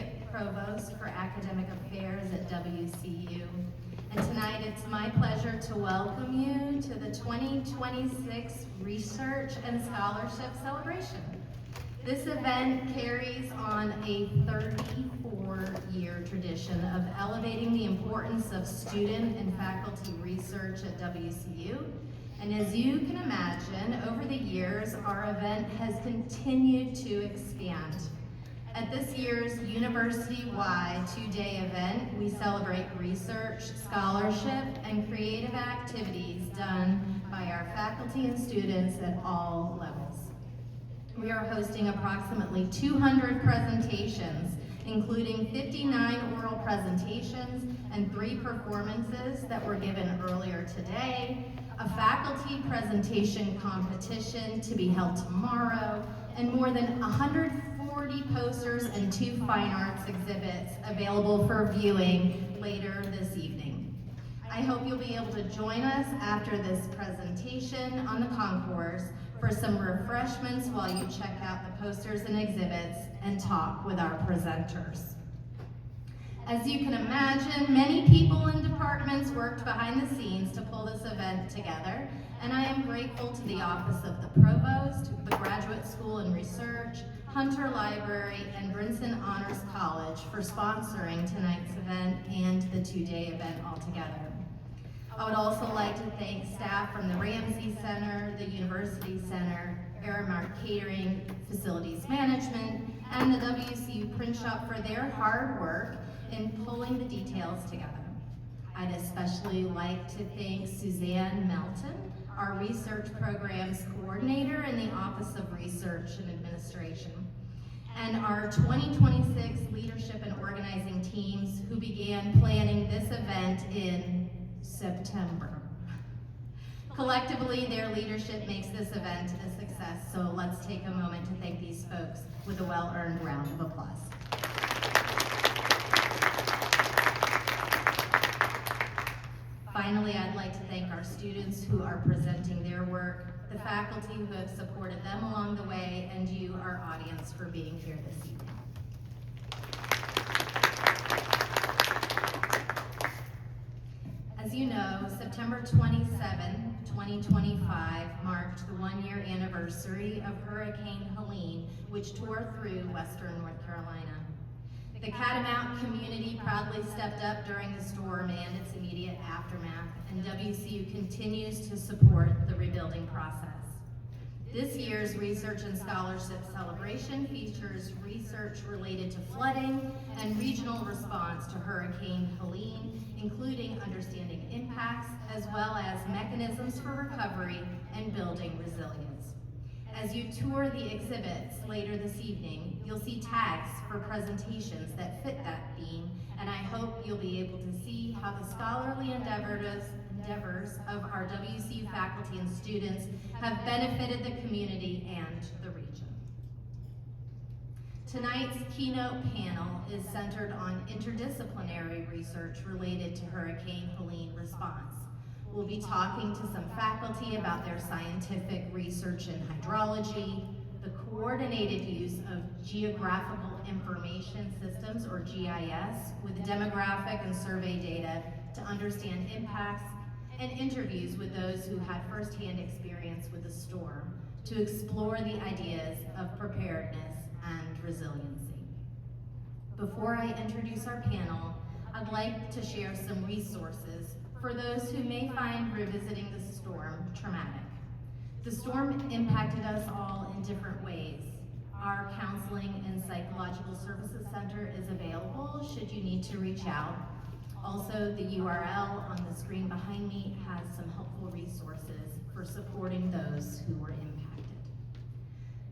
Associate Provost for Academic Affairs at WCU. And tonight it's my pleasure to welcome you to the 2026 Research and Scholarship Celebration. This event carries on a 34-year tradition of elevating the importance of student and faculty research at WCU. And as you can imagine, over the years, our event has continued to expand. At this year's university-wide two-day event, we celebrate research, scholarship, and creative activities done by our faculty and students at all levels. We are hosting approximately 200 presentations, including 59 oral presentations and 3 performances that were given earlier today, a faculty presentation competition to be held tomorrow, and more than 140 posters and 2 fine arts exhibits available for viewing later this evening. I hope you'll be able to join us after this presentation on the concourse for some refreshments while you check out the posters and exhibits and talk with our presenters. As you can imagine, many people and departments worked behind the scenes to pull this event together, and I am grateful to the Office of the Provost, the Graduate School and Research, Hunter Library, and Brinson Honors College for sponsoring tonight's event and the two-day event altogether. I would also like to thank staff from the Ramsey Center, the University Center, Aramark Catering, Facilities Management, and the WCU Print Shop for their hard work in pulling the details together. I'd especially like to thank Suzanne Melton, our Research Programs Coordinator in the Office of Research and Administration, and our 2026 Leadership and Organizing teams who began planning this event in September. Collectively, their leadership makes this event a success, so let's take a moment to thank these folks with a well-earned round of applause. Finally, I'd like to thank our students who are presenting their work, the faculty who have supported them along the way, and you, our audience, for being here this evening. As you know, September 27, 2025 marked the one-year anniversary of Hurricane Helene, which tore through western North Carolina. The Catamount community proudly stepped up during the storm and its immediate aftermath, and WCU continues to support the rebuilding process. This year's Research and Scholarship Celebration features research related to flooding and regional response to Hurricane Helene, including understanding impacts as well as mechanisms for recovery and building resilience. As you tour the exhibits later this evening, you'll see tags for presentations that fit that theme, and I hope you'll be able to see how the scholarly endeavors of our WCU faculty and students have benefited the community and the region. Tonight's keynote panel is centered on interdisciplinary research related to Hurricane Helene response. We'll be talking to some faculty about their scientific research in hydrology, the coordinated use of geographical information systems, or GIS, with demographic and survey data to understand impacts, and interviews with those who had firsthand experience with the storm to explore the ideas of preparedness and resiliency. Before I introduce our panel, I'd like to share some resources for those who may find revisiting the storm traumatic. The storm impacted us all in different ways. Our Counseling and Psychological Services Center is available should you need to reach out. Also, the URL on the screen behind me has some helpful resources for supporting those who were impacted.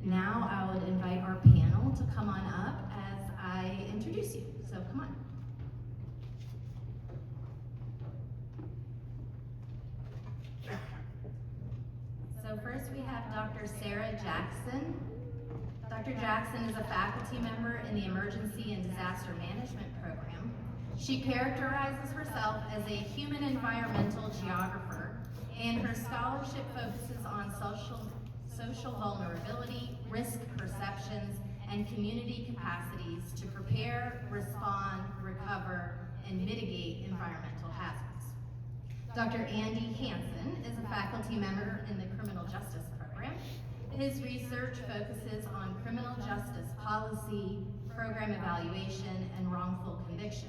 Now I would invite our panel to come on up as I introduce you, so come on. So first we have Dr. Sarah Jackson. Dr. Jackson is a faculty member in the Emergency and Disaster Management program. She characterizes herself as a human environmental geographer, and her scholarship focuses on social vulnerability, risk perceptions, and community capacities to prepare, respond, recover, and mitigate environmental hazards. Dr. Andy Hansen is a faculty member in the Criminal Justice Program. His research focuses on criminal justice policy, program evaluation, and wrongful convictions.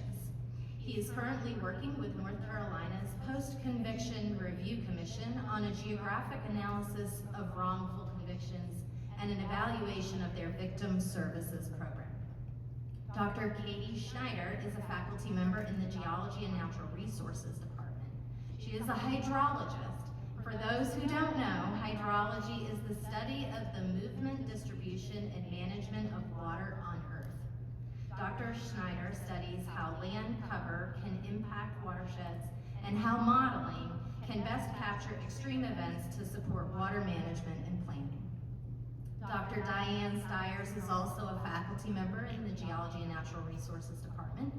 He is currently working with North Carolina's Post-Conviction Review Commission on a geographic analysis of wrongful convictions and an evaluation of their victim services program. Dr. Katie Schneider is a faculty member in the Geology and Natural Resources Department. She is a hydrologist. For those who don't know, hydrology is the study of the movement, distribution, and management of water on Earth. Dr. Schneider studies how land cover can impact watersheds and how modeling can best capture extreme events to support water management and planning. Dr. Diane Styers is also a faculty member in the Geology and Natural Resources Department.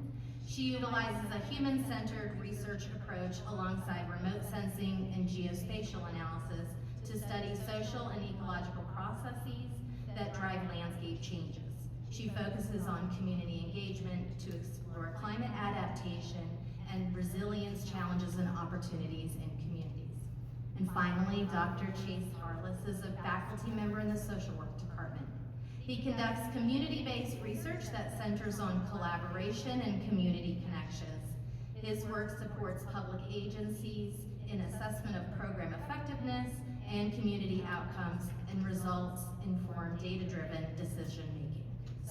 She utilizes a human-centered research approach alongside remote sensing and geospatial analysis to study social and ecological processes that drive landscape changes. She focuses on community engagement to explore climate adaptation and resilience challenges and opportunities in communities. And finally, Dr. Chase Harless is a faculty member in the Social Work Department. He conducts community-based research that centers on collaboration and community connections. His work supports public agencies in assessment of program effectiveness and community outcomes, and results inform data-driven decision-making.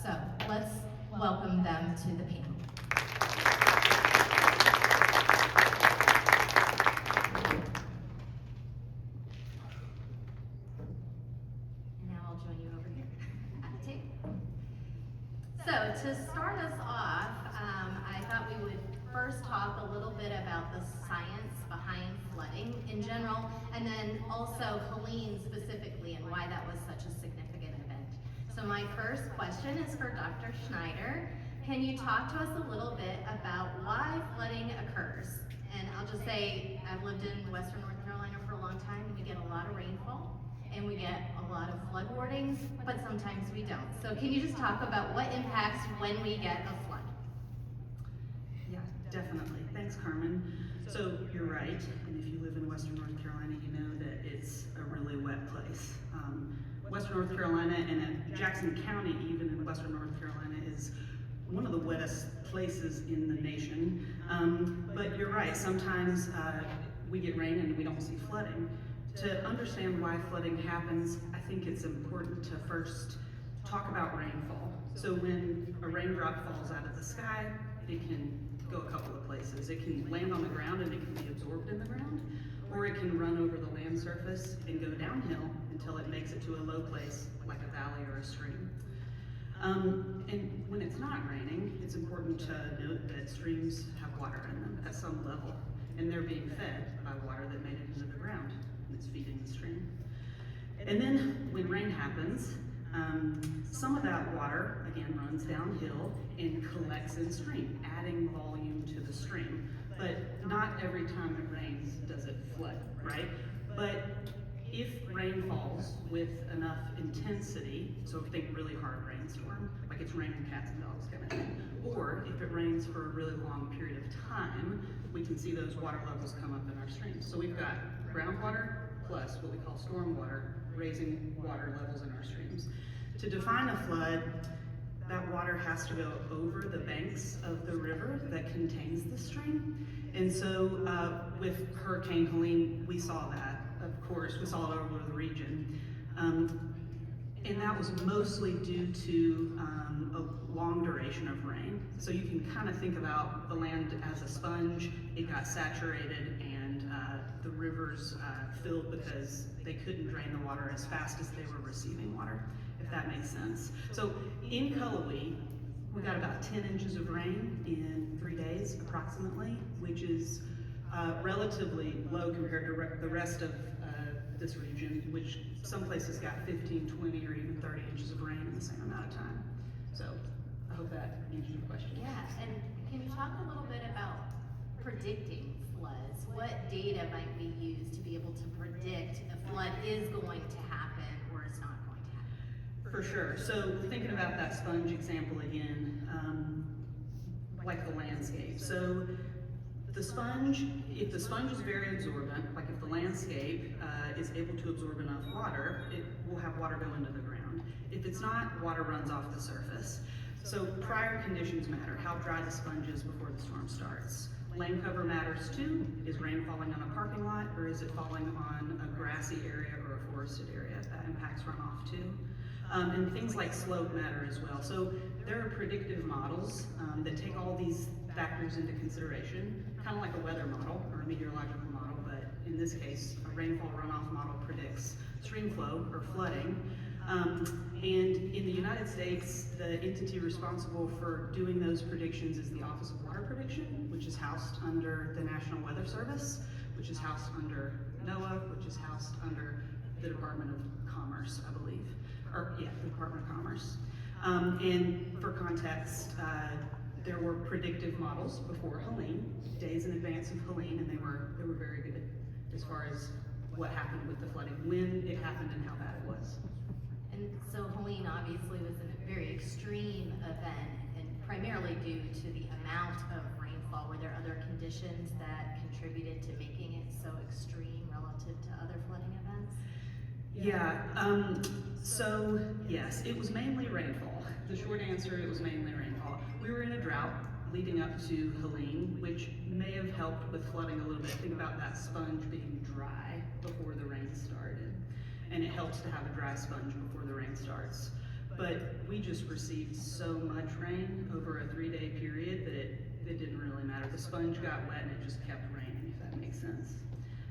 So let's welcome them to the panel. So to start us off, I thought we would first talk a little bit about the science behind flooding in general, and then also Helene specifically and why that was such a significant event. So my first question is for Dr. Schneider. Can you talk to us a little bit about why flooding occurs? And I'll just say, I've lived in Western North Carolina for a long time. We get a lot of rainfall, and we get a lot of flood warnings, but sometimes we don't. So can you just talk about what impacts when we get a flood? Yeah, definitely. Thanks, Carmen. So you're right, and if you live in Western North Carolina, you know that it's a really wet place. Western North Carolina and Jackson County, even in Western North Carolina, is one of the wettest places in the nation. But you're right, sometimes we get rain and we don't see flooding. To understand why flooding happens, I think it's important to first talk about rainfall. So when a raindrop falls out of the sky, it can go a couple of places. It can land on the ground and it can be absorbed in the ground, or it can run over the land surface and go downhill until it makes it to a low place, like a valley or a stream. And when it's not raining, it's important to note that streams have water in them at some level, and they're being fed by water that made it into the ground. It's feeding the stream. And then when rain happens, some of that water, again, runs downhill and collects in stream, adding volume to the stream. But not every time it rains does it flood, right? But if rain falls with enough intensity, so think really hard rainstorm, like it's raining cats and dogs kind of thing, or if it rains for a really long period of time, we can see those water levels come up in our streams. So we've got groundwater plus what we call stormwater, raising water levels in our streams. To define a flood, that water has to go over the banks of the river that contains the stream. And so with Hurricane Helene, we saw that, of course, we saw it over the region. And that was mostly due to a long duration of rain. So you can kind of think about the land as a sponge. It got saturated and the rivers filled because they couldn't drain the water as fast as they were receiving water, if that makes sense. So in Cullowhee, we got about 10 inches of rain in 3 days approximately, which is relatively low compared to the rest of this region, which some places got 15, 20, or even 30 inches of rain in the same amount of time. So I hope that answers your question. Yeah, and can you talk a little bit about predicting floods? What data might we use to be able to predict a flood is going to happen or it's not going to happen? For sure. So thinking about that sponge example again, like the landscape. So the sponge, if the sponge is very absorbent, like if the landscape is able to absorb enough water, it will have water go into the ground. If it's not, water runs off the surface. So prior conditions matter, how dry the sponge is before the storm starts. Land cover matters too. Is rain falling on a parking lot, or is it falling on a grassy area or a forested area? That impacts runoff too. And things like slope matter as well. So there are predictive models that take all these factors into consideration, kind of like a weather model or a meteorological model, but in this case, a rainfall runoff model predicts stream flow or flooding. And in the United States, the entity responsible for doing those predictions is the Office of Water Prediction, which is housed under the National Weather Service, which is housed under NOAA, which is housed under the Department of Commerce, I believe. Or, yeah, the Department of Commerce. And for context, there were predictive models before Helene, days in advance of Helene, and they were very good as far as what happened with the flooding, when it happened and how bad it was. And so Helene obviously was a very extreme event, and primarily due to the amount of rainfall. Were there other conditions that contributed to making it so extreme relative to other flooding events? Yeah, so yes, it was mainly rainfall. The short answer, it was mainly rainfall. We were in a drought leading up to Helene, which may have helped with flooding a little bit. Think about that sponge being dry before the rain started. And it helps to have a dry sponge before the rain starts. But we just received so much rain over a 3-day period that it didn't really matter. The sponge got wet and it just kept raining, if that makes sense.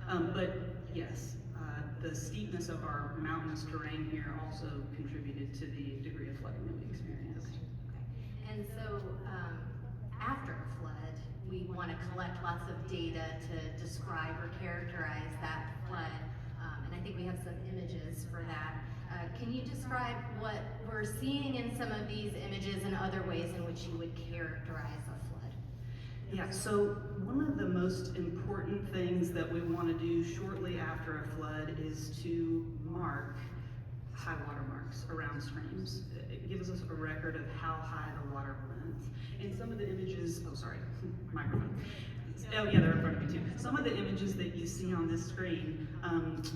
But yes, the steepness of our mountainous terrain here also contributed to the degree of flooding that we experienced. Okay. And so after a flood, we want to collect lots of data to describe or characterize that flood. And I think we have some images for that. Can you describe what we're seeing in some of these images and other ways in which you would characterize a flood? Yeah, so one of the most important things that we want to do shortly after a flood is to mark high water marks around streams. It gives us a record of how high the water went. And some of the images, oh sorry, microphone. Oh yeah, they're in front of me too. Some of the images that you see on this screen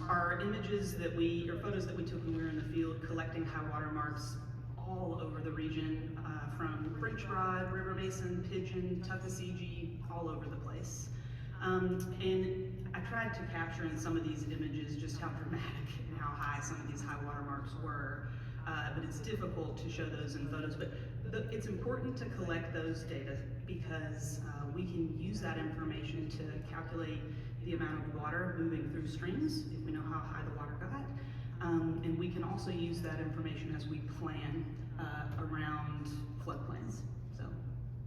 are images that or photos that we took when we were in the field collecting high water marks all over the region, from French Broad, River Basin, Pigeon, Tuckasegee, all over the place. And I tried to capture in some of these images just how dramatic and how high some of these high water marks were. But it's difficult to show those in photos. But it's important to collect those data because we can use that information to calculate the amount of water moving through streams if we know how high the water got. And we can also use that information as we plan around floodplains. So.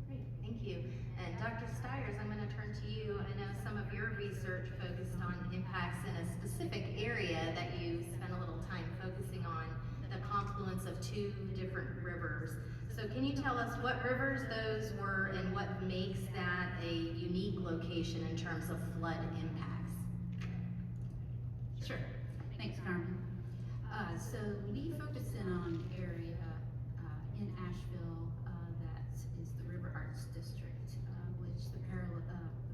Great, thank you. And Dr. Styers, I'm going to turn to you. I know some of your research focused on impacts in a specific area that you spent a little time focusing on, the confluence of 2 different rivers. So can you tell us what rivers those were and what makes that a unique location in terms of flood impacts? Sure. Thanks, Carmen. So we focus in on an area in Asheville that is the River Arts District, which the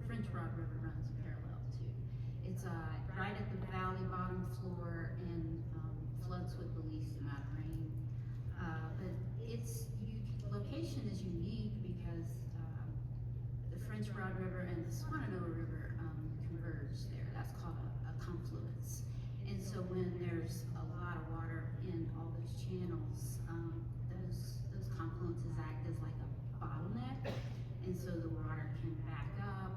French Broad River runs parallel to. It's right at the valley bottom floor and floods with the least amount of rain. But its location is unique because the French Broad River and the Swananoa River converge there. That's called a confluence. And so when there's a lot of water in all those channels, those confluences act as like a bottleneck. And so the water can back up,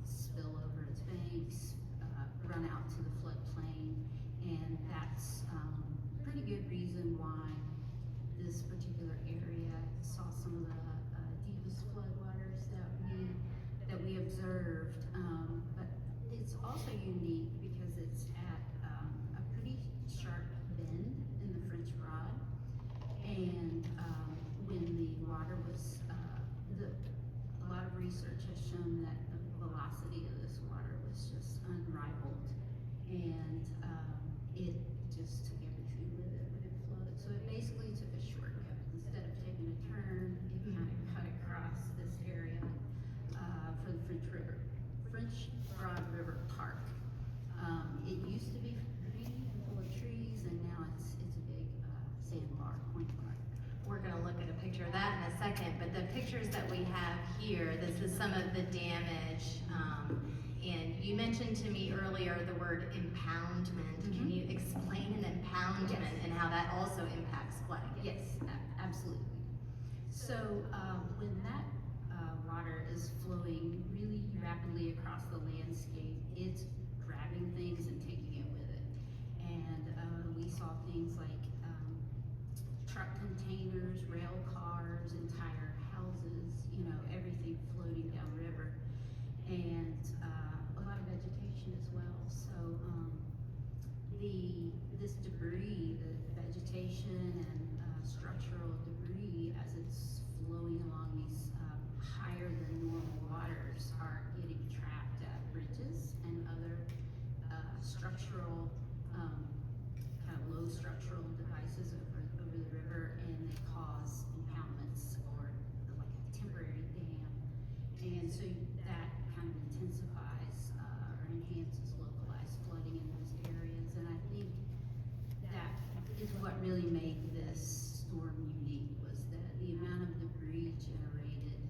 spill over its banks, run out to the floodplain. And that's a pretty good reason why this particular area saw some of the deepest floodwaters that we observed. But it's also unique because it's at a pretty sharp bend in the French Broad, and when the water was, a lot of research has shown that the velocity of this water was just unrivaled, and it just took everything with it when it flowed. So it basically second, but the pictures that we have here, this is some of the damage. And you mentioned to me earlier the word impoundment. Can you explain an impoundment and how that also impacts flooding? Yes, absolutely. So when that water is flowing really rapidly across the landscape, it's grabbing things and taking it with it. And we saw things like truck containers, rail cars, entire houses, everything floating downriver. And a lot of vegetation as well. So this debris, the vegetation and structural debris, as it's flowing along these higher than normal waters, are getting trapped at bridges and other structural, kind of low structural devices over the river, and they cause impoundments or like a temporary dam. And so that kind of intensifies or enhances localized flooding in those areas. And I think that is what really made this storm unique, was that the amount of debris generated.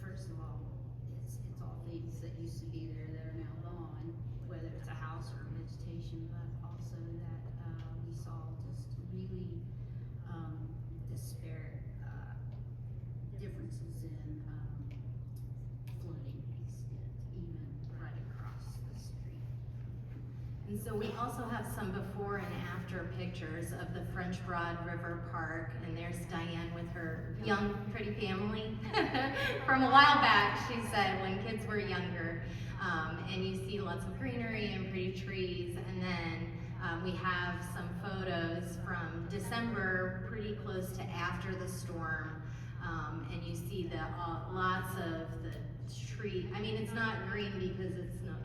First of all, it's all things that used to be there that are now gone, whether it's a house or vegetation, but also that we saw just really disparate differences in flooding extent, even right across the street. And so we also have some before and after pictures of the French Broad River Park, and there's Diane with her young, pretty family. From a while back, she said, when kids were younger, and you see lots of greenery and pretty trees, and then we have some photos from December, pretty close to after the storm, and you see the lots of the tree. I mean, it's not green because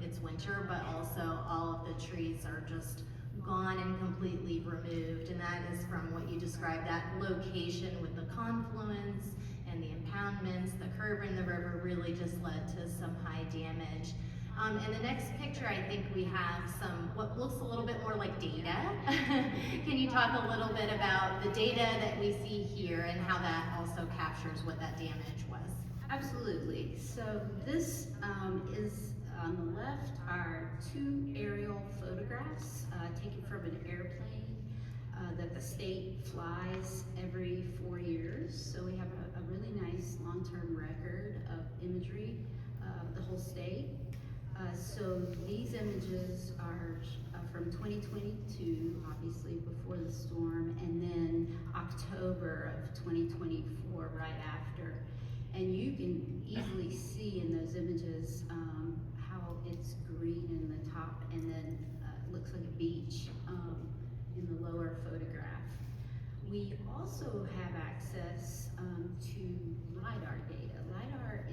it's winter, but also all of the trees are just gone and completely removed, and that is from what you described, that location with the confluence and the impoundments. The curve in the river really just led to some high damage. And the next picture, I think we have some, what looks a little bit more like data. Can you talk a little bit about the data that we see here and how that also captures what that damage was? Absolutely. So this is on the left are 2 aerial photographs taken from an airplane that the state flies every 4 years. So we have a really nice long-term record of imagery of the whole state. So these images are from 2022, obviously before the storm, and then October of 2024, right after. And you can easily see in those images how it's green in the top, and then it looks like a beach in the lower photograph. We also have access to LiDAR data. LiDAR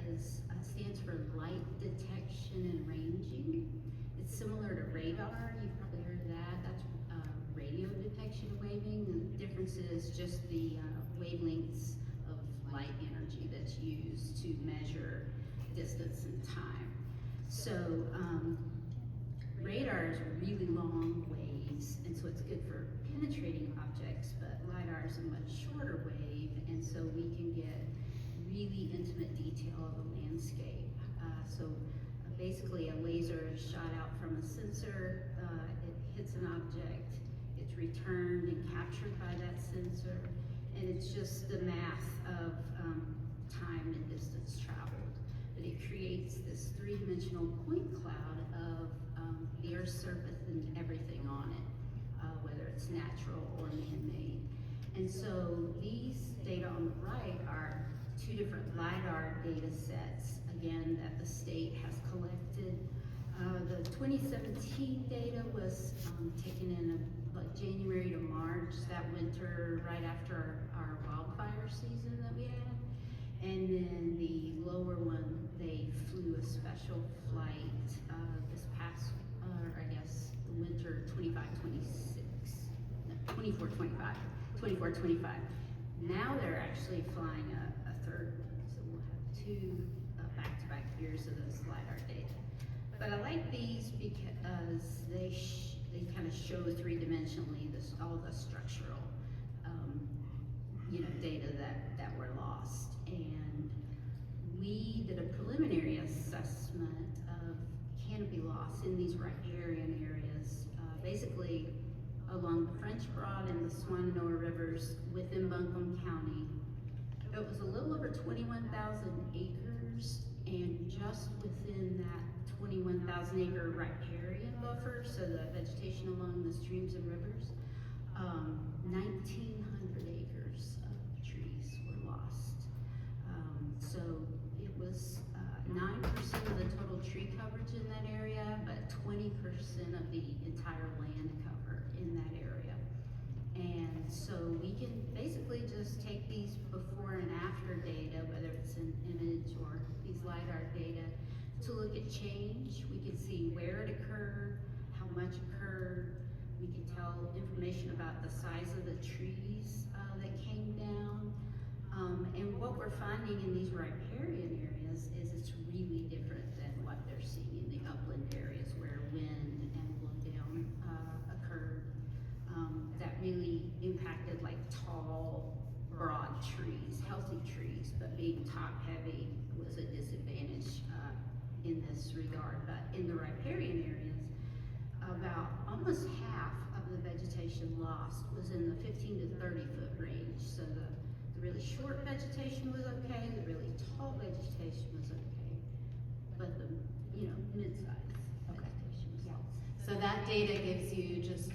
stands for light detection and ranging. It's similar to radar. You've probably heard of that. That's radio detection and waving. The difference is just the wavelengths of light energy that's used to measure distance and time. So radar is really long waves, and so it's good for penetrating objects, but LiDAR is a much shorter wave, and so we can get really intimate detail of the landscape. Basically a laser is shot out from a sensor, it hits an object, it's returned and captured by that sensor, and it's just the math of time and distance traveled. But it creates this 3-dimensional point cloud of the Earth's surface and everything on it, whether it's natural or man-made. And so these data on the right are 2 different LiDAR data sets, again, that the state has collected. The 2017 data was taken in like January to March, that winter, right after our wildfire season that we had. And then the lower one, they flew a special flight this past, I guess, the winter 24-25. Now they're actually flying a third one, so we'll have 2 back-to-back years of this LiDAR data. But I like these because they kind of show 3-dimensionally all the structural data that were lost. it's in these riparian areas, basically along the French Broad and the Swananoa rivers within Buncombe County. It was a little over 21,000 acres, and just within that 21,000 acre riparian buffer, so the vegetation along the streams and rivers, 1,900 acres of trees were lost. So it was 9% of the total tree coverage in that area, but 20% of the entire land cover in that area. And so we can basically just take these before and after data, whether it's an image or these LiDAR data, to look at change. We can see where it occurred, how much occurred. We can tell information about the size of the trees that came down. And what we're finding in these riparian areas is it's really different than what they're seeing in the upland areas where wind and blowdown occurred. That really impacted like tall, broad trees, healthy trees, but being top heavy was a disadvantage in this regard. But in the riparian areas, about almost half of the vegetation lost was in the 15 to 30 foot range. So the really short vegetation was okay, the really tall vegetation was okay, but the mid-size vegetation was lost. So that data gives you just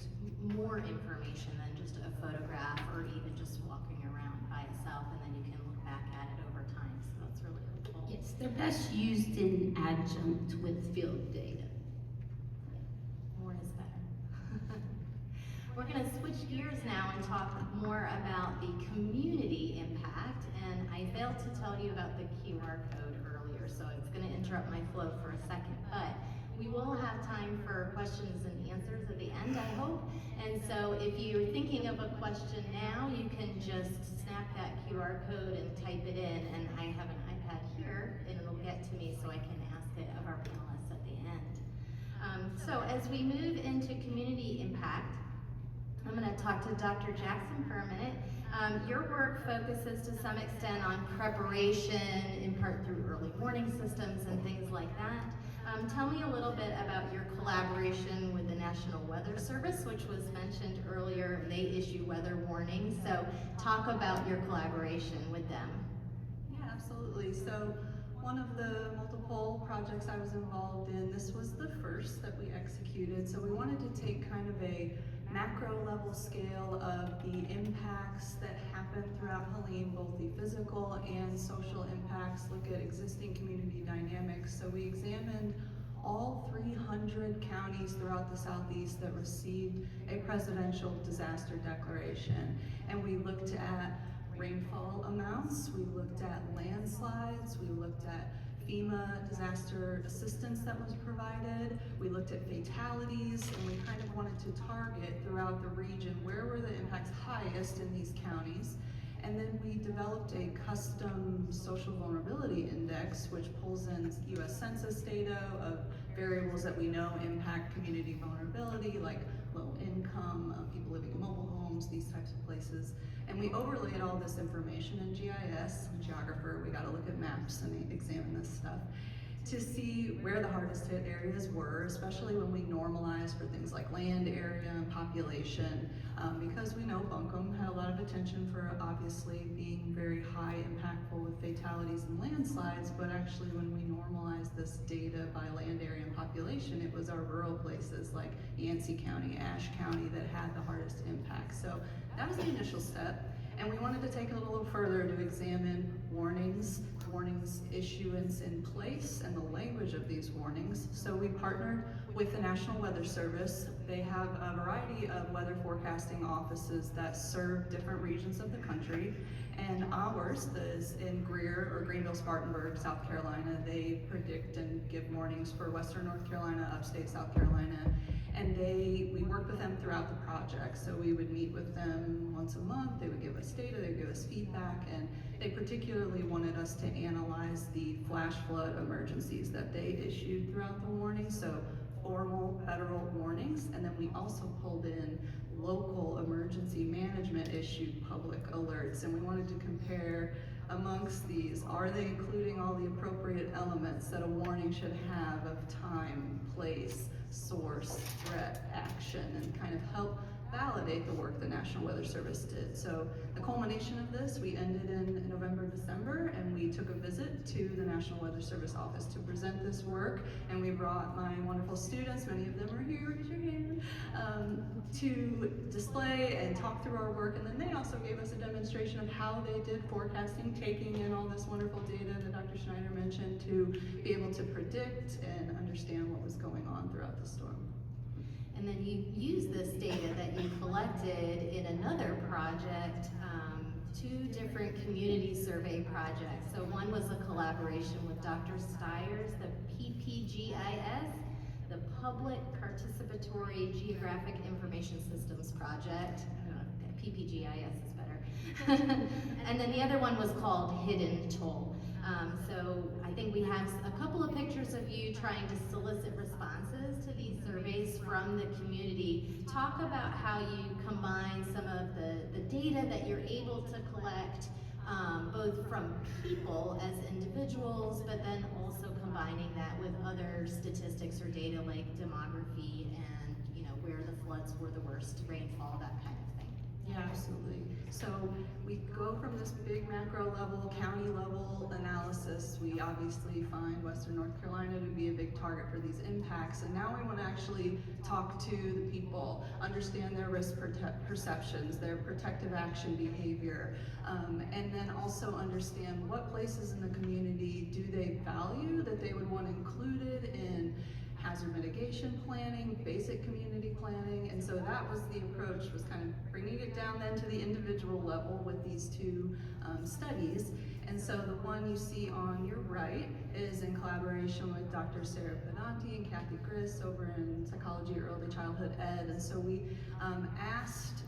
more information than just a photograph or even just walking around by itself, and then you can look back at it over time. So that's really helpful. Yes, they're best used in adjunct with field data. More is better. We're going to switch gears now and talk more about the community impact. And I failed to tell you about the QR code earlier, so it's going to interrupt my flow for a second. But we will have time for questions and answers at the end, I hope. And so if you're thinking of a question now, you can just snap that QR code and type it in. And I have an iPad here, and it'll get to me so I can ask it of our panelists at the end. So as we move into community impact, I'm going to talk to Dr. Jackson for a minute. Your work focuses to some extent on preparation, in part through early warning systems and things like that. Tell me a little bit about your collaboration with the National Weather Service, which was mentioned earlier, and they issue weather warnings. So talk about your collaboration with them. Yeah, absolutely. So one of the multiple projects I was involved in, this was the first that we executed. So we wanted to take kind of a macro level scale of the impacts that happen throughout Helene, both the physical and social impacts, look at existing community dynamics. So we examined all 300 counties throughout the Southeast that received a presidential disaster declaration. And we looked at rainfall amounts, we looked at landslides, we looked at FEMA disaster assistance that was provided, we looked at fatalities, and we kind of wanted to target throughout the region where were the impacts highest in these counties. And then we developed a custom social vulnerability index, which pulls in US Census data of variables that we know impact community vulnerability, like low income, people living in mobile homes, these types of places. And we overlaid all this information in GIS. I'm a geographer, we gotta look at maps and examine this stuff to see where the hardest hit areas were, especially when we normalize for things like land area and population, because we know Buncombe had a lot of attention for obviously being very high impactful with fatalities and landslides, but actually when we normalized this data by land area and population, it was our rural places like Yancey County, Ashe County that had the hardest impact. So that was the initial step. And we wanted to take it a little further to examine warnings issuance in place and the language of these warnings. So we partnered with the National Weather Service. They have a variety of weather forecasting offices that serve different regions of the country. And ours is in Greer or Greenville, Spartanburg, South Carolina. They predict and give warnings for Western North Carolina, upstate South Carolina. And we worked with them throughout the project. So we would meet with them once a month, they would give us data, they would give us feedback, and they particularly wanted us to analyze the flash flood emergencies that they issued throughout the warning. So formal federal warnings, and then we also pulled in local emergency management issued public alerts, and we wanted to compare among amongst these, are they including all the appropriate elements that a warning should have of time, place, source, threat, action, and kind of help validate the work the National Weather Service did. So the culmination of this, we ended in November, December, and we took a visit to the National Weather Service office to present this work, and we brought my wonderful students, many of them are here, raise your hand, to display and talk through our work, and then they also gave us a demonstration of how they did forecasting, taking in all this wonderful data that Dr. Schneider mentioned to be able to predict and understand what was going on throughout the storm. And then you use this data that you collected in another project, two different community survey projects. So one was a collaboration with Dr. Styers, the PPGIS, the Public Participatory Geographic Information Systems Project. I don't know, PPGIS is better. And then the other one was called Hidden Toll. So I think we have a couple of pictures of you trying to solicit responses to these surveys from the community. Talk about how you combine some of the data that you're able to collect, both from people as individuals, but then also combining that with other statistics or data like demography and, you know, where the floods were the worst, rainfall, that kind of thing. Yeah, absolutely. So we go from this big macro level, county level analysis. We obviously find Western North Carolina to be a big target for these impacts. And now we want to actually talk to the people, understand their risk perceptions, their protective action behavior, and then also understand what places in the community do they value that they would want included in hazard mitigation planning, basic community planning, and so that was the approach, was kind of bringing it down then to the individual level with these two studies. And so the one you see on your right is in collaboration with Dr. Sarah Pedanti and Kathy Griss over in Psychology Early Childhood Ed, and so we asked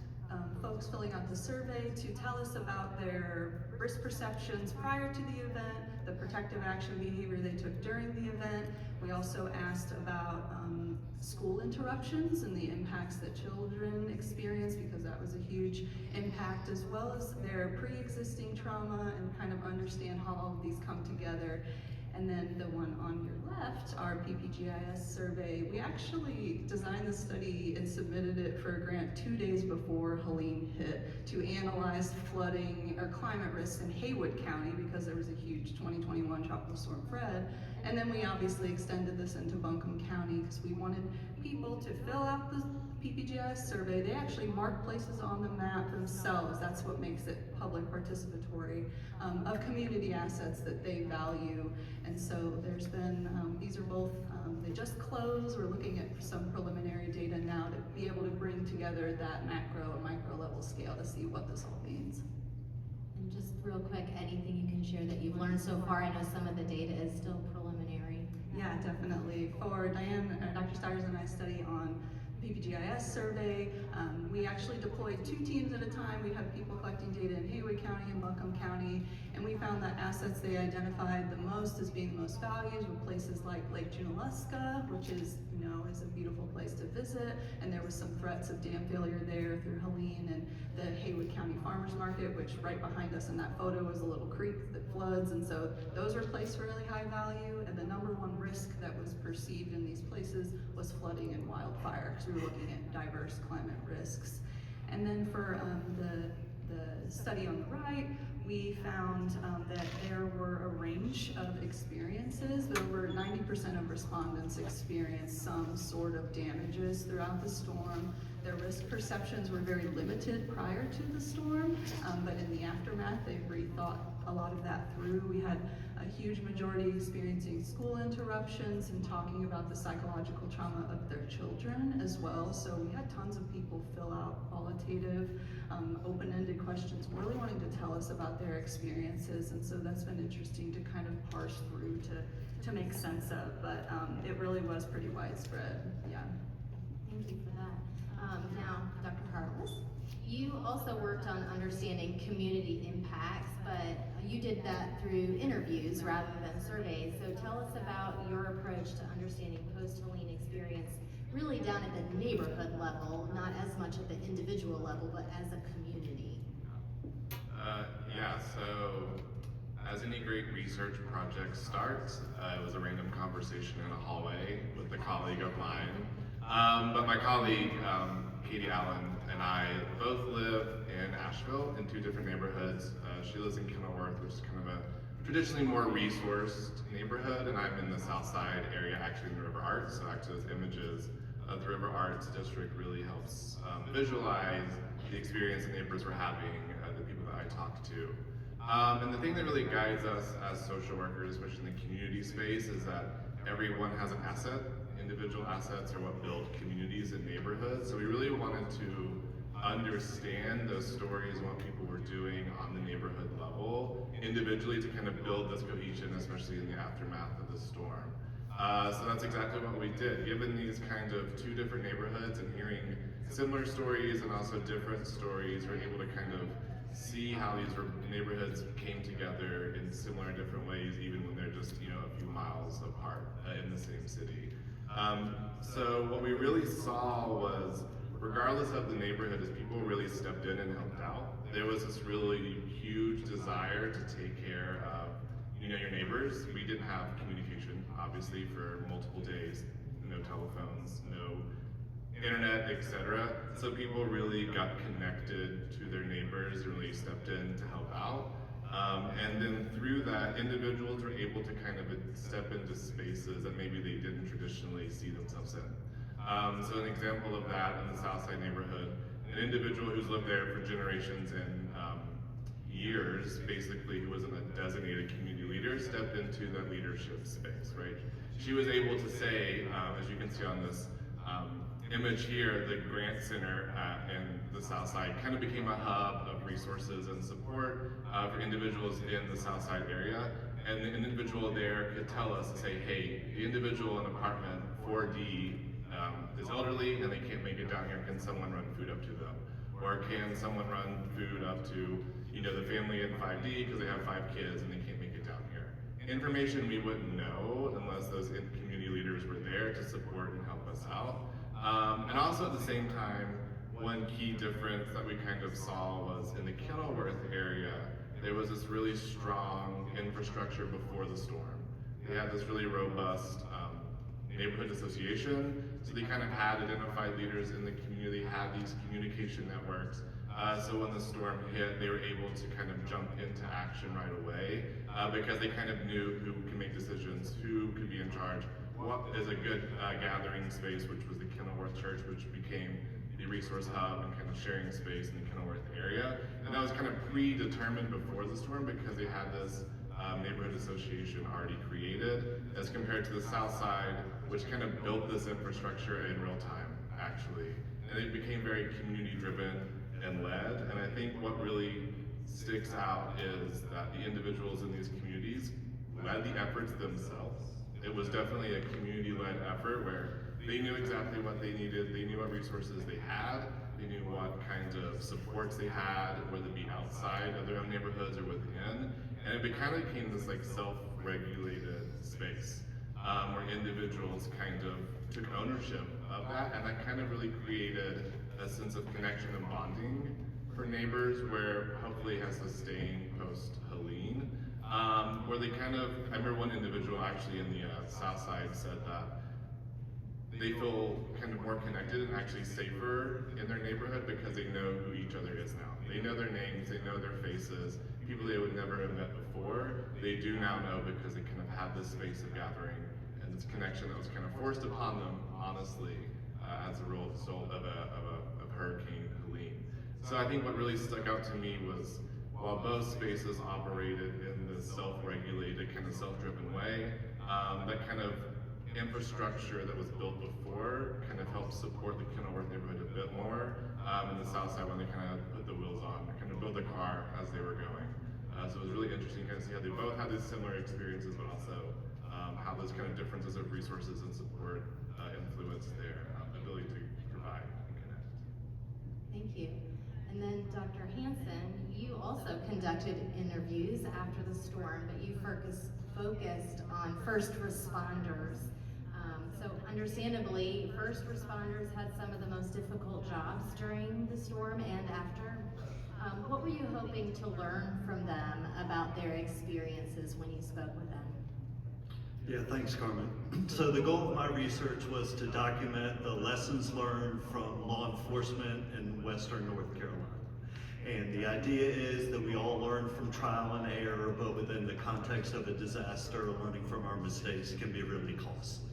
folks filling out the survey to tell us about their risk perceptions prior to the event, the protective action behavior they took during the event. We also asked about school interruptions and the impacts that children experience, because that was a huge impact, as well as their pre-existing trauma, and kind of understand how all of these come together. And then the one on your left, our PPGIS survey, we actually designed the study and submitted it for a grant 2 days before Helene hit to analyze flooding or climate risks in Haywood County, because there was a huge 2021 tropical storm Fred. And then we obviously extended this into Buncombe County because we wanted people to fill out the PPGIS survey. They actually mark places on the map themselves. That's what makes it public participatory, of community assets that they value. And so there's been, these are both, they just closed. We're looking at some preliminary data now to be able to bring together that macro and micro level scale to see what this all means. And just real quick, anything you can share that you've learned so far? I know some of the data is still preliminary. Yeah, definitely. For Diane, Dr. Styers and I study on PPGIS survey. We actually deployed 2 teams at a time. We had people collecting data in Haywood County and Buncombe County, and we found that assets they identified the most as being the most valued were places like Lake Junaluska, which is, you know, is a beautiful place to visit, and there was some threats of dam failure there through Helene, and the Haywood County Farmers Market, which right behind us in that photo is a little creek that floods, and so those were placed really high value, and the #1 risk that was perceived in these places was flooding and wildfire, because we were looking at diverse climate risks. And then for the study on the right, we found that there were a range of experiences. There were 90% of respondents experienced some sort of damages throughout the storm. Their risk perceptions were very limited prior to the storm, but in the aftermath, they've rethought a lot of that through. We had a huge majority experiencing school interruptions and talking about the psychological trauma of their children as well. So we had tons of people fill out qualitative, open-ended questions, really wanting to tell us about their experiences. And so that's been interesting to kind of parse through to make sense of, but it really was pretty widespread, yeah. Thank you for that. Now, Dr. Harless, you also worked on understanding community impacts, but you did that through interviews rather than surveys. So tell us about your approach to understanding post-Helene experience, really down at the neighborhood level, not as much at the individual level, but as a community. Yeah, so great research project start. It was a random conversation in a hallway with a colleague of mine. But my colleague, Katie Allen, and I both live in Asheville in two different neighborhoods. She lives in Kenilworth, which is kind of a traditionally more resourced neighborhood, and I'm in the South Side area, actually in the River Arts. So actually those images of the River Arts District really helps visualize the experience that neighbors were having, the people that I talked to. And the thing that really guides us as social workers, especially in the community space, is that everyone has an asset. Individual assets are what build communities and neighborhoods. So we really wanted to understand those stories and what people were doing on the neighborhood level individually to kind of build this cohesion, especially in the aftermath of the storm. So that's exactly what we did. Given these kind of two different neighborhoods and hearing similar stories and also different stories, we're able to kind of see how these neighborhoods came together in similar and different ways, even when they're just, you know, a few miles apart in the same city. So what we really saw was, regardless of the neighborhood, as people really stepped in and helped out, there was this really huge desire to take care of, you know, your neighbors. We didn't have communication, obviously, for multiple days. No telephones, no internet, etc. So people really got connected to their neighbors and really stepped in to help out. And then through that, individuals were able to kind of step into spaces that maybe they didn't traditionally see themselves in. So an example of that in the Southside neighborhood, an individual who's lived there for generations and years, basically, who wasn't a designated community leader, stepped into that leadership space, right? She was able to say, as you can see on this image here, the Grant Center in the South Side kind of became a hub of resources and support for individuals in the South Side area. And an individual there could tell us, say, hey, the individual in apartment 4D is elderly and they can't make it down here. Can someone run food up to them? Or can someone run food up to, you know, the family in 5D because they have 5 kids and they can't make it down here? Information we wouldn't know unless those community leaders were there to support and help us out. And also at the same time, one key difference that we kind of saw was in the Kenilworth area, there was this really strong infrastructure before the storm. They had this really robust neighborhood association, so they kind of had identified leaders in the community, had these communication networks. So when the storm hit, they were able to kind of jump into action right away because they kind of knew who can make decisions, who could be in charge, what is a good gathering space, which was the Kenilworth Church, which became the resource hub and kind of sharing space in the Kenilworth area. And that was kind of predetermined before the storm because they had this neighborhood association already created, as compared to the South Side, which kind of built this infrastructure in real time, actually. And it became very community driven and led. And I think what really sticks out is that the individuals in these communities led the efforts themselves. It was definitely a community-led effort where they knew exactly what they needed, they knew what resources they had, they knew what kinds of supports they had, whether it be outside of their own neighborhoods or within. And it kind of became this like self-regulated space where individuals kind of took ownership of that, and that kind of really created a sense of connection and bonding for neighbors where hopefully has sustained post-Helene. Where they kind of, I remember one individual actually in the South Side said that they feel kind of more connected and actually safer in their neighborhood because they know who each other is now. They know their names, they know their faces, people they would never have met before, they do now know because they kind of had this space of gathering and this connection that was kind of forced upon them, honestly, as a result of Hurricane Helene. So I think what really stuck out to me was, while both spaces operated in this self-regulated, kind of self-driven way, that kind of infrastructure that was built before kind of helped support the Kenilworth neighborhood a bit more in the South Side when they kind of put the wheels on, kind of build the car as they were going. So it was really interesting to kind of see how they both had these similar experiences, but also how those kind of differences of resources and support influence their ability to provide and connect. Thank you. And then Dr. Hansen, you also conducted interviews after the storm, but you focused on first responders. So understandably, first responders had some of the most difficult jobs during the storm and after. What were you hoping to learn from them about their experiences when you spoke with them? Yeah, thanks, Carmen. So the goal of my research was to document the lessons learned from law enforcement in Western North Carolina. And the idea is that we all learn from trial and error, but within the context of a disaster, learning from our mistakes can be really costly.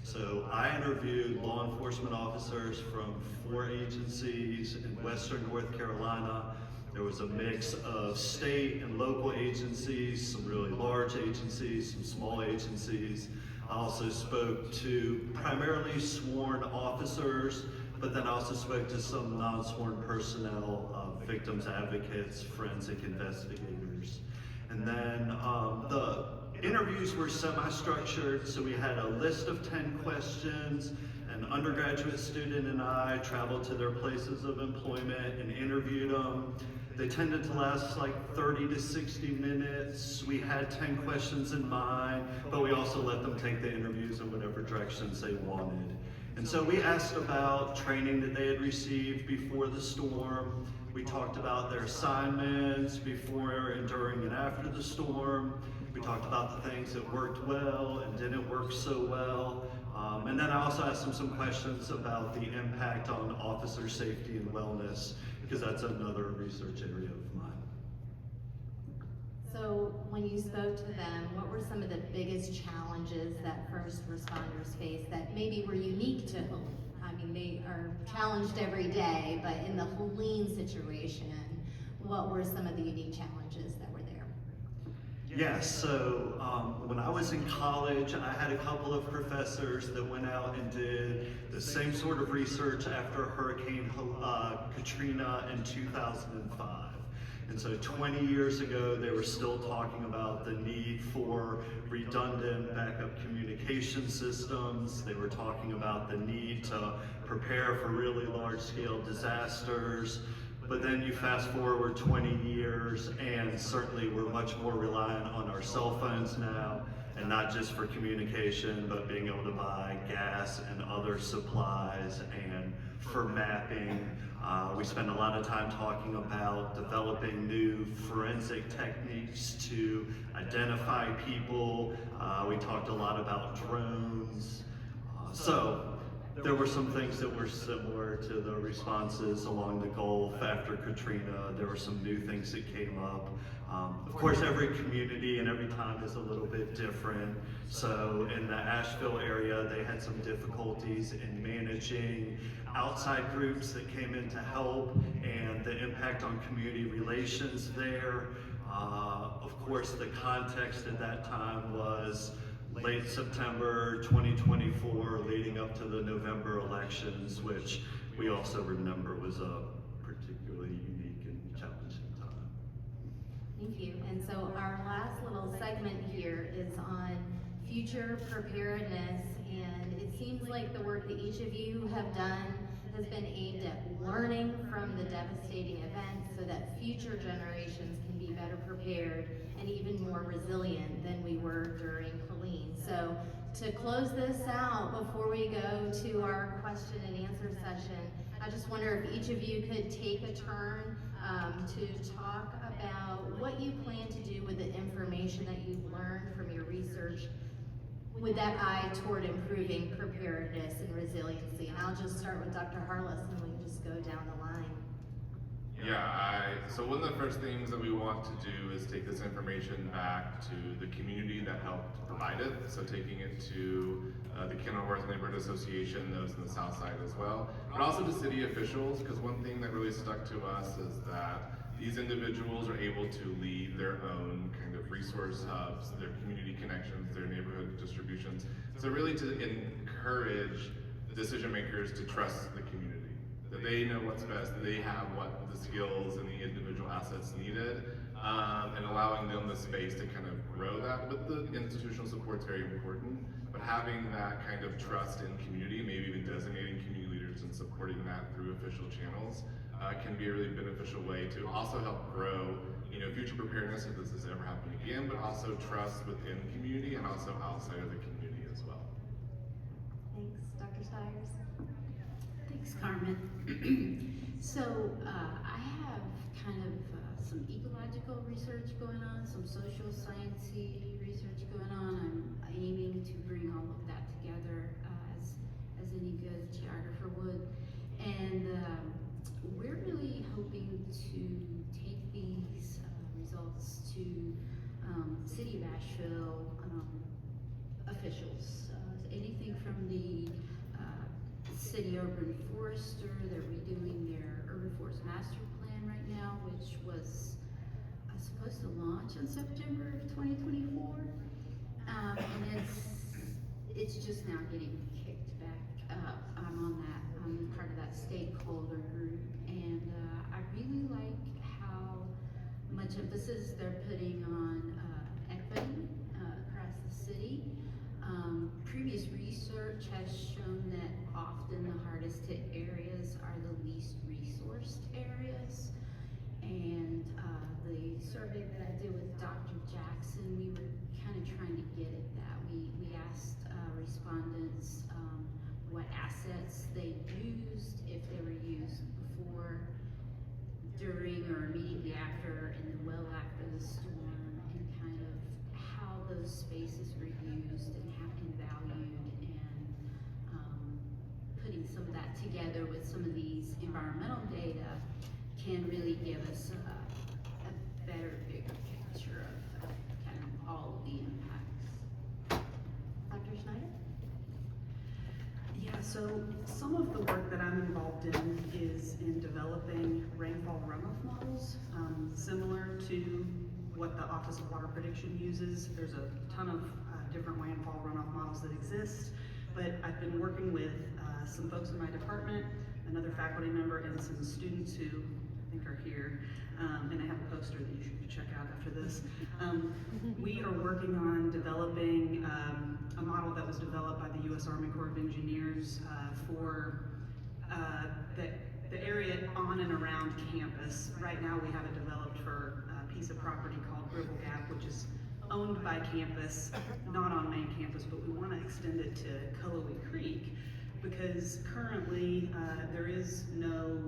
So I interviewed law enforcement officers from 4 agencies in Western North Carolina. There was a mix of state and local agencies, some really large agencies, some small agencies. I also spoke to primarily sworn officers, but then I also spoke to some non-sworn personnel, victims advocates, forensic investigators. And then the interviews were semi-structured, so we had a list of 10 questions. An undergraduate student and I traveled to their places of employment and interviewed them. They tended to last like 30 to 60 minutes. We had 10 questions in mind, but we also let them take the interviews in whatever directions they wanted. And so we asked about training that they had received before the storm. We talked about their assignments before and during and after the storm. We talked about the things that worked well and didn't work so well. And then I also asked them some questions about the impact on officer safety and wellness, because that's another research area of mine. So when you spoke to them, what were some of the biggest challenges that first responders faced that maybe were unique to Helene? I mean, they are challenged every day, but in the Helene situation, what were some of the unique challenges that were there? Yes, so when I was in college, I had a couple of professors that went out and did the same sort of research after Hurricane Katrina in 2005. And so 20 years ago, they were still talking about the need for redundant backup communication systems. They were talking about the need to prepare for really large-scale disasters. But then you fast forward 20 years, and certainly we're much more reliant on our cell phones now, and not just for communication, but being able to buy gas and other supplies and for mapping. We spend a lot of time talking about developing new forensic techniques to identify people. We talked a lot about drones. So there were some things that were similar to the responses along the Gulf after Katrina. There were some new things that came up. Of course, every community and every time is a little bit different. So in the Asheville area, they had some difficulties in managing outside groups that came in to help and the impact on community relations there. Of course, the context at that time was late September 2024, leading up to the November elections, which we also remember was a particularly unique and challenging time. Thank you. And so our last little segment here is on future preparedness, and it seems like the work that each of you have done has been aimed at learning from the devastating events so that future generations can be better prepared and even more resilient than we were during Helene. So to close this out, before we go to our question and answer session, I just wonder if each of you could take a turn to talk about what you plan to do with the information that you've learned from your research with that eye toward improving preparedness and resiliency. And I'll just start with Dr. Harless and we can just go down the line. So one of the first things that we want to do is take this information back to the community that helped provide it. So taking it to the Kenilworth Neighborhood Association, those in the South Side as well, but also to city officials, because one thing that really stuck to us is that these individuals are able to lead their own kind of resource hubs, their community connections, their neighborhood distributions. So really to encourage the decision makers to trust the community, that they know what's best, that they have what the skills and the individual assets needed, and allowing them the space to kind of grow that. But the institutional support is very important, but having that kind of trust in community, maybe even designating community leaders and supporting that through official channels, can be a really beneficial way to also help grow, future preparedness if this has ever happened again, but also trust within community and also outside of the community as well. Thanks, Dr. Styers. Thanks, Carmen. So I have kind of some ecological research going on, some social sciencey research going on. I'm aiming to bring all of that together as any good geographer would. And we're really hoping to take these results to City of Asheville officials, anything from the city urban forester. They're redoing their urban forest master plan right now, which was supposed to launch in September of 2024, and it's just now getting kicked back up. I'm part of that stakeholder group, and I really like how much emphasis they're putting on equity across the city. Previous research has shown that often the hardest hit areas are the least resourced areas. And the survey that I did with Dr. Jackson, we were kind of trying to get at that. We asked respondents what assets they used, if they were used before, during, or immediately after, and then well after the storm, and kind of how those spaces were used and valued, and putting some of that together with some of these environmental data can really give us a better, bigger picture of kind of all of the impacts. Dr. Schneider? Yeah, so some of the work that I'm involved in is in developing rainfall runoff models, similar to what the Office of Water Prediction uses. There's a ton of different rainfall runoff models that exist, but I've been working with some folks in my department, another faculty member, and some students who I think are here, and I have a poster that you should check out after this. We are working on developing a model that was developed by the U.S. Army Corps of Engineers for the area on and around campus. Right now we have it developed for a piece of property called Gribble Gap, which is owned by campus, not on main campus, but we want to extend it to Cullowhee Creek, because currently there is no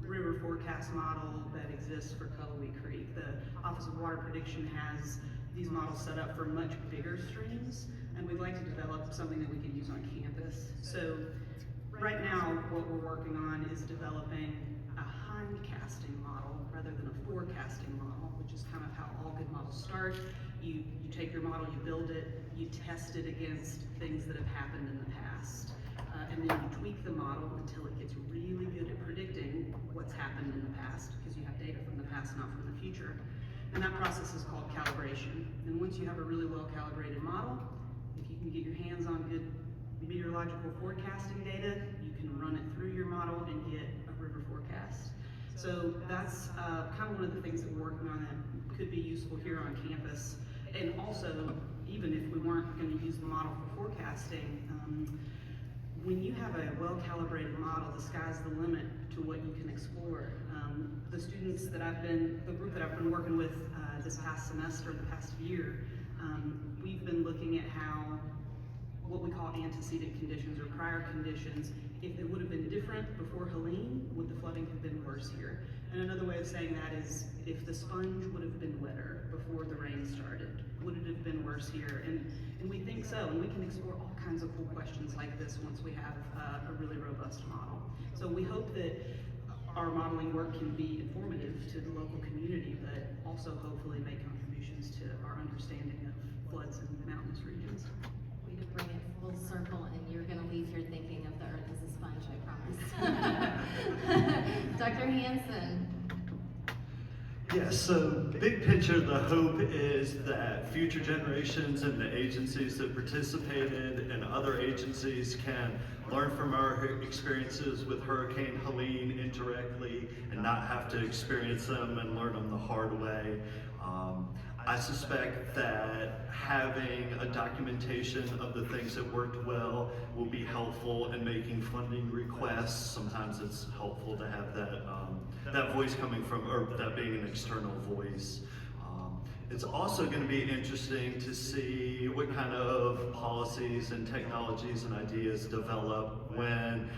river forecast model that exists for Cullowhee Creek. The Office of Water Prediction has these models set up for much bigger streams, and we'd like to develop something that we can use on campus. So right now, what we're working on is developing a hindcasting model rather than a forecasting model, which is kind of how all good models start. You take your model, you build it, you test it against things that have happened in the past. And then you tweak the model until it gets really good at predicting what's happened in the past, because you have data from the past, not from the future. And that process is called calibration. And once you have a really well-calibrated model, if you can get your hands on good meteorological forecasting data, you can run it through your model and get a river forecast. So that's kind of one of the things that we're working on that could be useful here on campus. And also, even if we weren't going to use the model for forecasting, when you have a well-calibrated model, the sky's the limit to what you can explore. The students that the group that I've been working with this past semester, the past year, we've been looking at how what we call antecedent conditions or prior conditions, if they would have been different before Helene, would the flooding have been worse here? And another way of saying that is, if the sponge would have been wetter before the rain started, would it have been worse here? And we think so, and we can explore all kinds of cool questions like this once we have a really robust model. So we hope that our modeling work can be informative to the local community, but also hopefully make contributions to our understanding of floods in mountainous regions. Way to bring it full circle, and you're going to leave here thinking of the earth as a sponge, I promise. Dr. Hansen. Yeah, so big picture, the hope is that future generations and the agencies that participated and other agencies can learn from our experiences with Hurricane Helene indirectly and not have to experience them and learn them the hard way. I suspect that having a documentation of the things that worked well will be helpful in making funding requests. Sometimes it's helpful to have that voice coming from, or that being an external voice. It's also going to be interesting to see what kind of policies and technologies and ideas develop when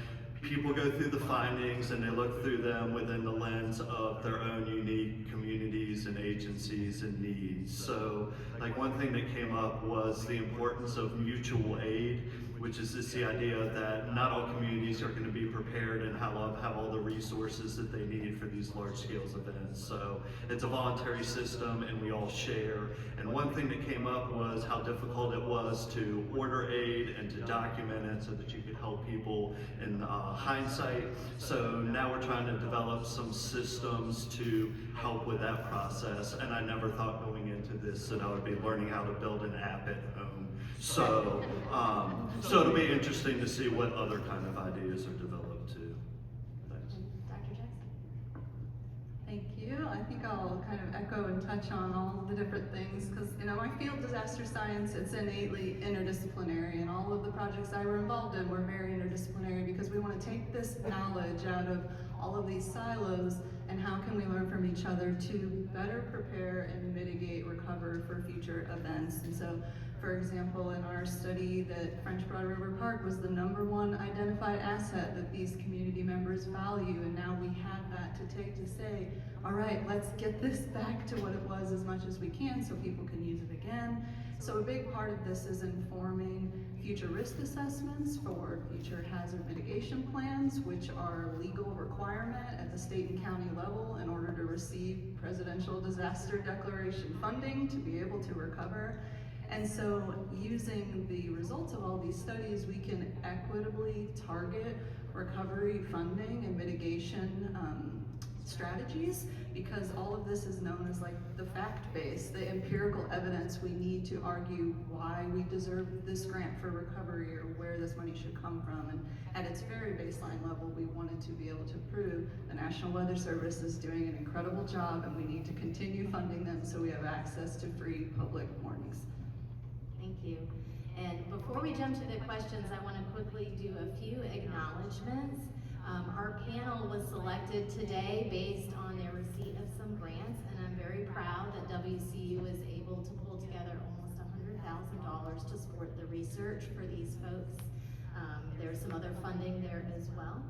people go through the findings and they look through them within the lens of their own unique communities and agencies and needs. So, like, one thing that came up was the importance of mutual aid, which is just the idea that not all communities are going to be prepared and have all the resources that they need for these large-scale events. So it's a voluntary system and we all share. And one thing that came up was how difficult it was to order aid and to document it so that you could help people in hindsight. So now we're trying to develop some systems to help with that process. And I never thought going into this that I would be learning how to build an app at home. So, so it'll be interesting to see what other kind of ideas are developed too. Thanks. Dr. Jackson? Thank you. I think I'll kind of echo and touch on all the different things because, you know, my field, disaster science, it's innately interdisciplinary, and all of the projects I were involved in were very interdisciplinary because we want to take this knowledge out of all of these silos and how can we learn from each other to better prepare and mitigate, recover for future events. And so, for example, in our study, that French Broad River Park was the #1 identified asset that these community members value, and now we have that to take to say, all right, let's get this back to what it was as much as we can so people can use it again. So a big part of this is informing future risk assessments for future hazard mitigation plans, which are a legal requirement at the state and county level in order to receive presidential disaster declaration funding to be able to recover. And so using the results of all these studies, we can equitably target recovery funding and mitigation strategies, because all of this is known as like the fact base, the empirical evidence we need to argue why we deserve this grant for recovery or where this money should come from. And at its very baseline level, we wanted to be able to prove the National Weather Service is doing an incredible job and we need to continue funding them so we have access to free public warnings. Thank you. And before we jump to the questions, I want to quickly do a few acknowledgements. Our panel was selected today based on their receipt of some grants, and I'm very proud that WCU was able to pull together almost $100,000 to support the research for these folks. There's some other funding there as well.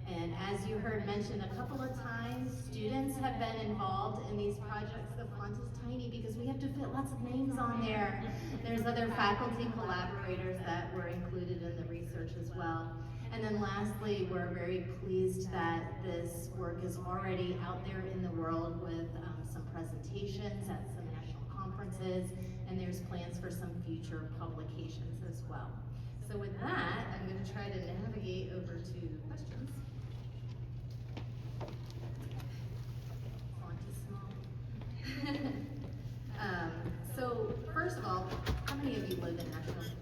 And as you heard mentioned a couple of times, students have been involved in these projects. The font is tiny because we have to fit lots of names on there. There's other faculty collaborators that were included in the research as well. And then lastly, we're very pleased that this work is already out there in the world with some presentations at some national conferences, and there's plans for some future publications as well. So with that, I'm going to try to navigate over to questions. Font is small. So first of all, how many of you live in Nashville?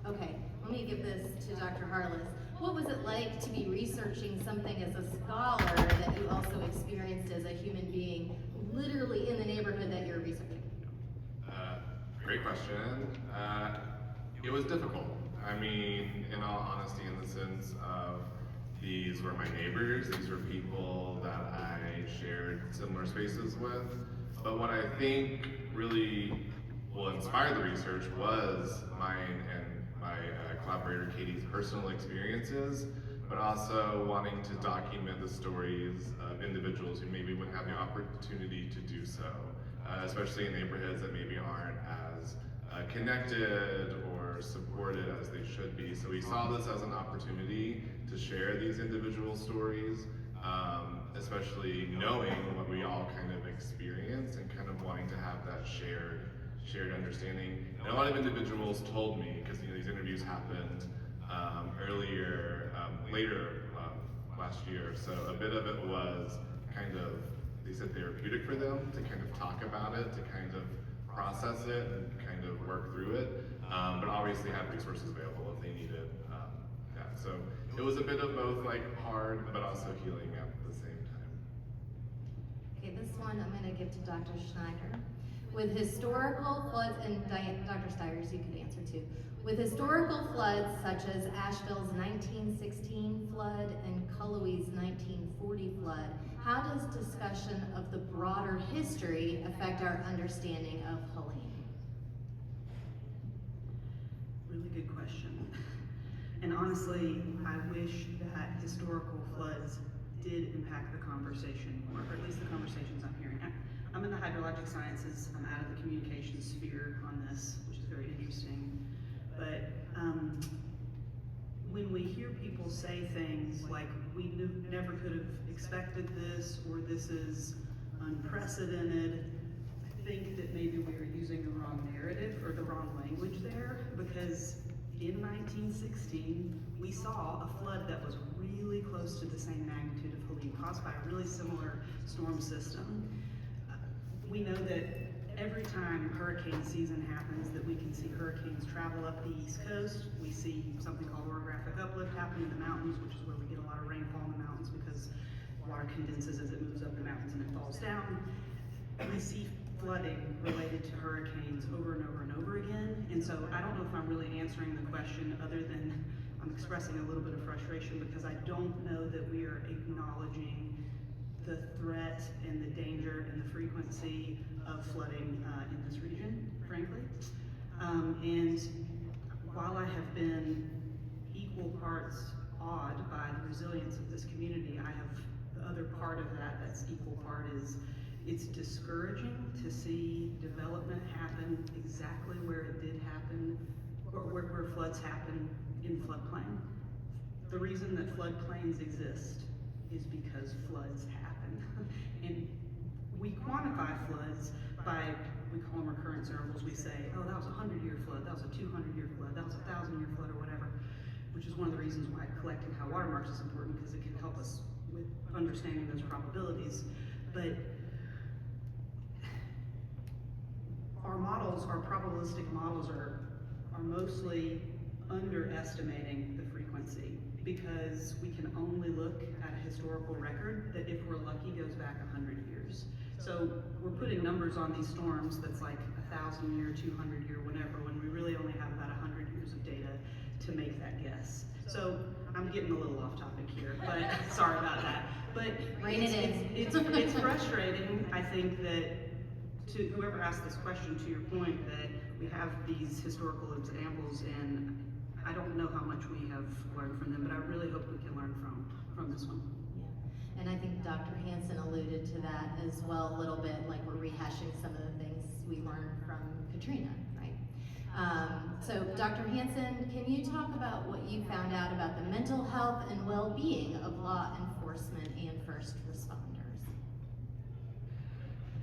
Okay, let me give this to Dr. Harless. What was it like to be researching something as a scholar that you also experienced as a human being, literally in the neighborhood that you're researching? Great question. It was difficult. I mean, in all honesty, in the sense of these were my neighbors, these were people that I shared similar spaces with. But what I think really will inspire the research was mine and my collaborator Katie's personal experiences, but also wanting to document the stories of individuals who maybe wouldn't have the opportunity to do so, especially in neighborhoods that maybe aren't as connected or supported as they should be. So we saw this as an opportunity to share these individual stories, especially knowing what we all kind of experience and kind of wanting to have that shared understanding. And a lot of individuals told me, because these interviews happened later last year, so a bit of it was kind of, they said therapeutic for them to kind of talk about it, to kind of process it and kind of work through it, but obviously have resources available if they needed that. So it was a bit of both like hard, but also healing at the same time. Okay, this one I'm going to give to Dr. Schneider. With historical floods, and Dr. Styers, you could answer too. With historical floods such as Asheville's 1916 flood and Cullowhee's 1940 flood, how does discussion of the broader history affect our understanding of Helene? Really good question. And honestly, I wish that historical floods did impact the conversation more, or at least the conversations I'm hearing. I'm in the hydrologic sciences. I'm out of the communications sphere on this, which is very interesting. But when we hear people say things like, we never could have expected this, or this is unprecedented, I think that maybe we are using the wrong narrative or the wrong language there, because in 1916, we saw a flood that was really close to the same magnitude of Helene, caused by a really similar storm system. We know that every time hurricane season happens, that we can see hurricanes travel up the East Coast. We see something called orographic uplift happen in the mountains, which is where we get a lot of rainfall in the mountains because water condenses as it moves up the mountains and it falls down. We see flooding related to hurricanes over and over and over again. And so I don't know if I'm really answering the question, other than I'm expressing a little bit of frustration because I don't know that we are acknowledging the threat and the danger and the frequency of flooding in this region, frankly. And while I have been equal parts awed by the resilience of this community, I have the other part of that's equal part is it's discouraging to see development happen exactly where it did happen, or where floods happen in floodplain. The reason that floodplains exist is because floods happen. And we quantify floods by, we call them recurrence intervals. We say, oh, that was a 100-year flood, that was a 200-year flood, that was a 1,000-year flood, or whatever, which is one of the reasons why collecting high water marks is important, because it can help us with understanding those probabilities. But our models, our probabilistic models are mostly underestimating the frequency, because we can only look at a historical record that, if we're lucky, goes back 100 years. So we're putting numbers on these storms that's like 1,000-year, 200-year, whatever, when we really only have about 100 years of data to make that guess. So I'm getting a little off topic here, but sorry about that. But it's frustrating, I think, that to whoever asked this question, to your point, that we have these historical examples, and I don't know how much we have learned from them, but I really hope we can learn from this one. Yeah, and I think Dr. Hansen alluded to that as well a little bit, like we're rehashing some of the things we learned from Katrina, right? So Dr. Hansen, can you talk about what you found out about the mental health and well-being of law enforcement and first responders?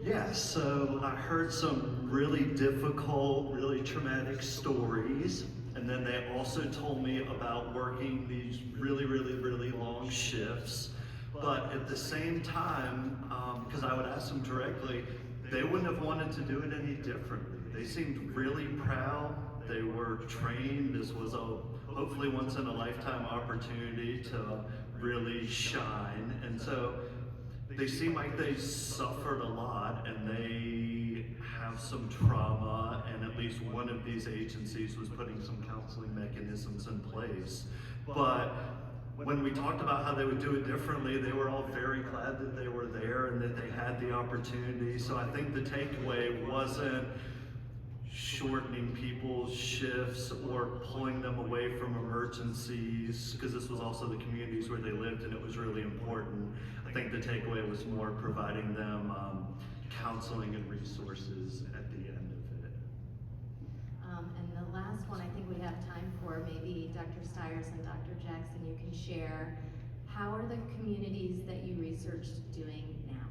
Yeah, so I heard some really difficult, really traumatic stories. And then they also told me about working these really, really, really long shifts. But at the same time, because I would ask them directly, they wouldn't have wanted to do it any differently. They seemed really proud. They were trained. This was a hopefully once in a lifetime opportunity to really shine. And so they seem like they suffered a lot, and they have some trauma, and at least one of these agencies was putting some counseling mechanisms in place. But when we talked about how they would do it differently, they were all very glad that they were there and that they had the opportunity. So I think the takeaway wasn't shortening people's shifts or pulling them away from emergencies, because this was also the communities where they lived and it was really important. I think the takeaway was more providing them counseling and resources at the end of it. And the last one I think we have time for, maybe Dr. Styers and Dr. Jackson, you can share, how are the communities that you researched doing now?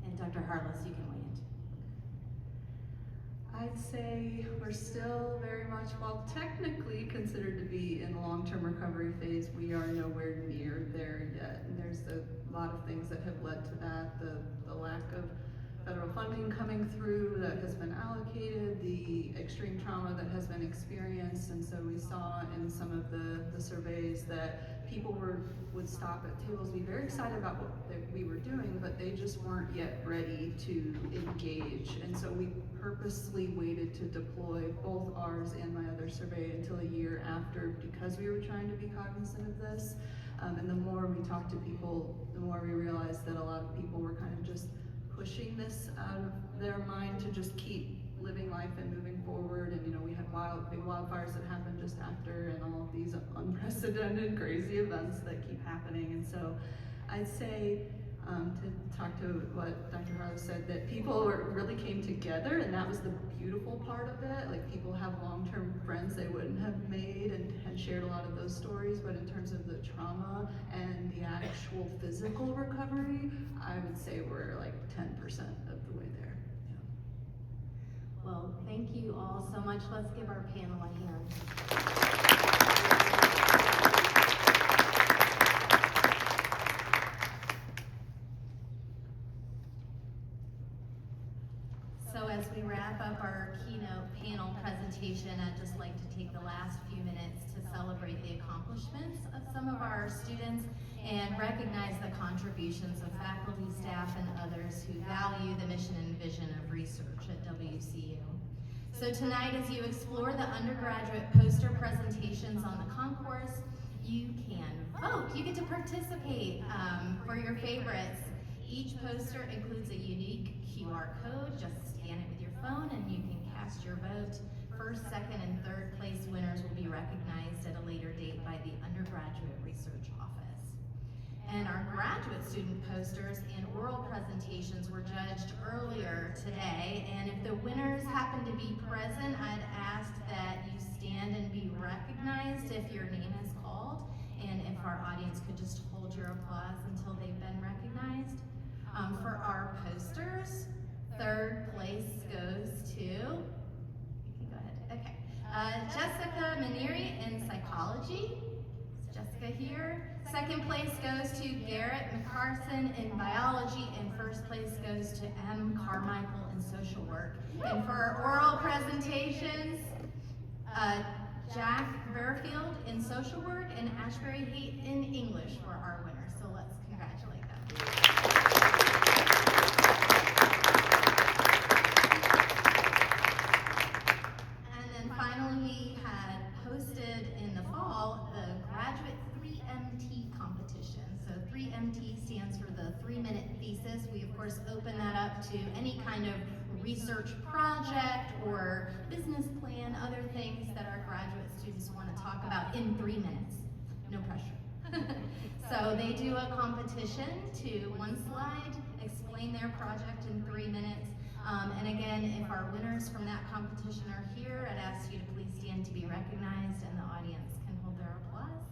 And Dr. Harless, you can weigh in. I'd say we're still very much, while technically considered to be in the long-term recovery phase, we are nowhere near there yet. And there's a lot of things that have led to that. The lack of federal funding coming through that has been allocated, the extreme trauma that has been experienced. And so we saw in some of the surveys that people would stop at tables, be very excited about what we were doing, but they just weren't yet ready to engage. And so we purposely waited to deploy both ours and my other survey until a year after, because we were trying to be cognizant of this. And the more we talked to people, the more we realized that a lot of people were kind of just pushing this out of their mind to just keep living life and moving forward. And we had big wildfires that happened just after, and all of these unprecedented crazy events that keep happening. And so I'd say, to talk to what Dr. Harless said, that people really came together, and that was the beautiful part of it. Like, people have long-term friends they wouldn't have made and had shared a lot of those stories, but in terms of the trauma and the actual physical recovery, I would say we're like 10% of the way there. Yeah. Well, thank you all so much. Let's give our panel a hand. So as we wrap up our keynote panel presentation, I'd just like to take the last few minutes to celebrate the accomplishments of some of our students and recognize the contributions of faculty, staff, and others who value the mission and vision of research at WCU. So tonight, as you explore the undergraduate poster presentations on the concourse, you can vote. You get to participate for your favorites. Each poster includes a unique QR code. Just scan it with your phone and you can cast your vote. First, second, and third place winners will be recognized at a later date by the Undergraduate Research Office. And our graduate student posters and oral presentations were judged earlier today. And if the winners happen to be present, I'd ask that you stand and be recognized if your name is called. And if our audience could just hold your applause until they've been recognized. For our posters, third place goes to, you can go ahead, okay. Jessica Maneri in psychology. Is Jessica here? Second place goes to Garrett McCarson in biology, and first place goes to M. Carmichael in social work. And for our oral presentations, Jack Verfield in social work and Ashbury Haight in English were our winners. So let's congratulate them. Finally, we had hosted in the fall the graduate 3MT competition. So 3MT stands for the 3-minute thesis. We of course open that up to any kind of research project or business plan, other things that our graduate students want to talk about in 3 minutes. No pressure. So they do a competition to one slide, explain their project in 3 minutes. And again, if our winners from that competition are here, I'd ask you to please stand to be recognized and the audience can hold their applause.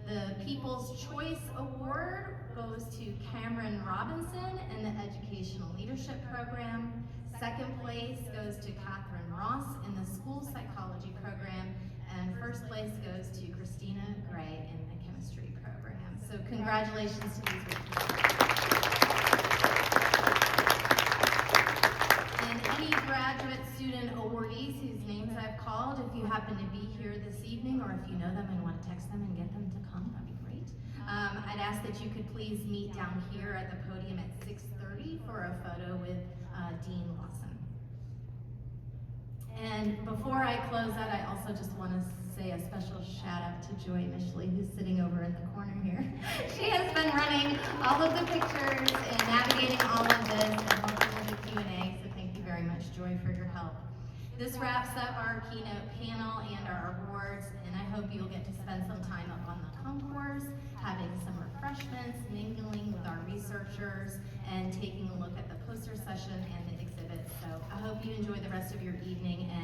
The People's Choice Award goes to Cameron Robinson in the Educational Leadership Program. Second place goes to Catherine Ross in the School Psychology Program. And first place goes to Christina Gray in the Chemistry Program. So congratulations to these winners. Any graduate student awardees whose names I've called, if you happen to be here this evening or if you know them and want to text them and get them to come, that'd be great. I'd ask that you could please meet down here at the podium at 6:30 for a photo with Dean Lawson. And before I close out, I also just want to say a special shout out to Joy Mishley, who's sitting over in the corner here. She has been running all of the pictures and navigating all of this and helping with the Q&A, so thank you very much, Joy, for your help. This wraps up our keynote panel and our awards, and I hope you'll get to spend some time up on the concourse, having some refreshments, mingling with our researchers, and taking a look at the poster session and the exhibits. So I hope you enjoy the rest of your evening, and